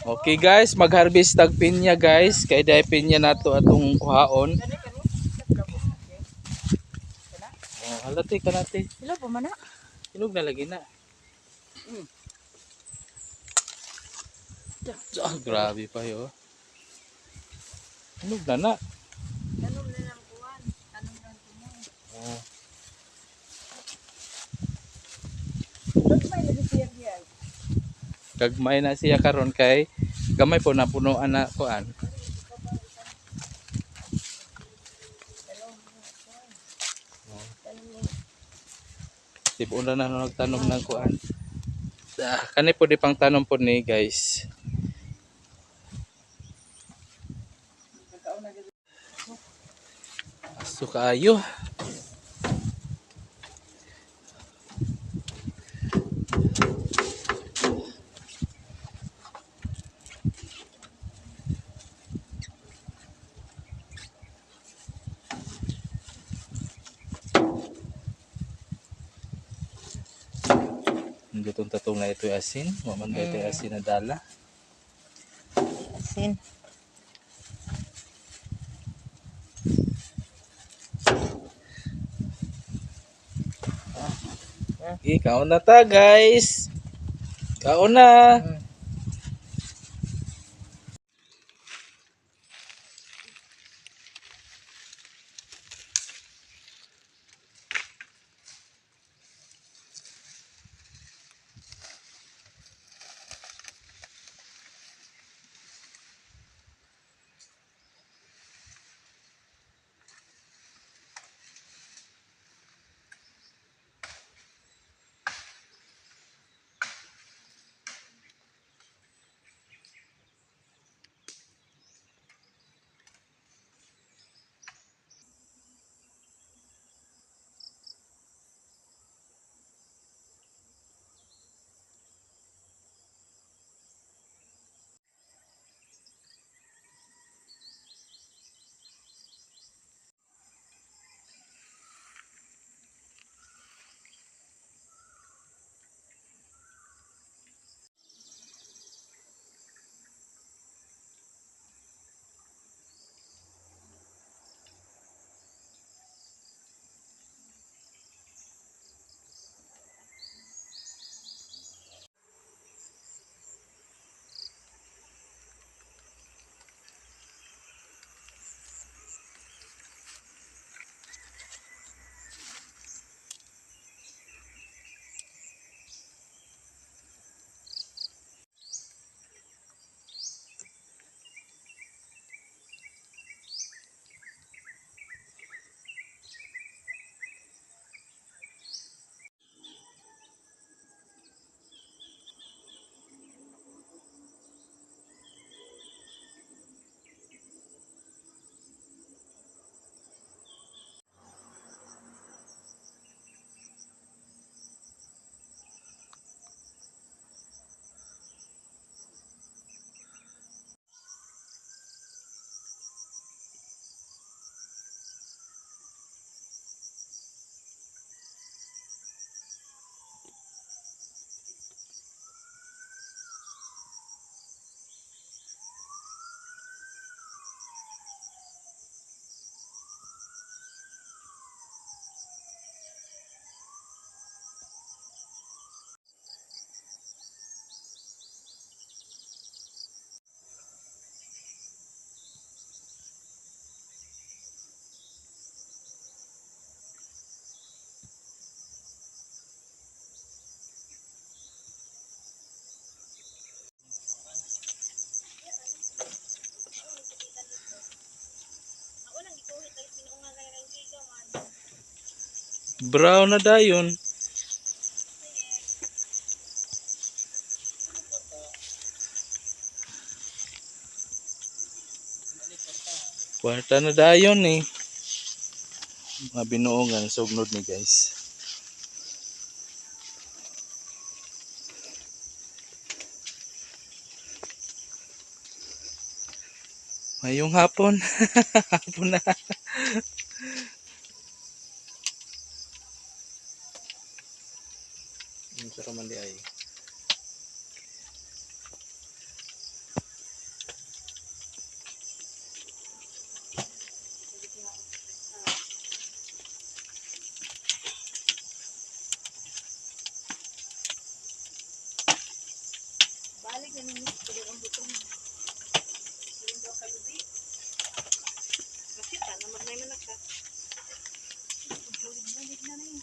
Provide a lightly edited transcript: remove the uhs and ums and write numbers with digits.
Okay guys, mag-harvest tag pinya guys. Kay dai pinya nato atong kuhaon. Oh, halati kanati. Hello pa man na. Hinog na lagi na. Ah, grabe pa yo. Hinog na na. Tanom na lang kuwan. Tanom lang kumo. Oh. May nagsiya diya. Gagmay na siya karon kay gamay po na punuan na kuan. Tibon na nagtanom ng kuan. Kani po di pang tanom po ni guys. Aso kaayo. Gutong tatong na ito asin. Waman ba ito asin na dala. Asin. Okay, kaon na ta guys. Kaon na. Brown na dayon. Kwarta na dayon eh. Mga binuongan sugnod ni guys. Mayong hapon. Hapon na. Yung sa kamandi ay. Balik na ninyo. Pwede ang butong. Pwede daw kalubi. Kasi naman na yung ka. Bulig-bulig na rin.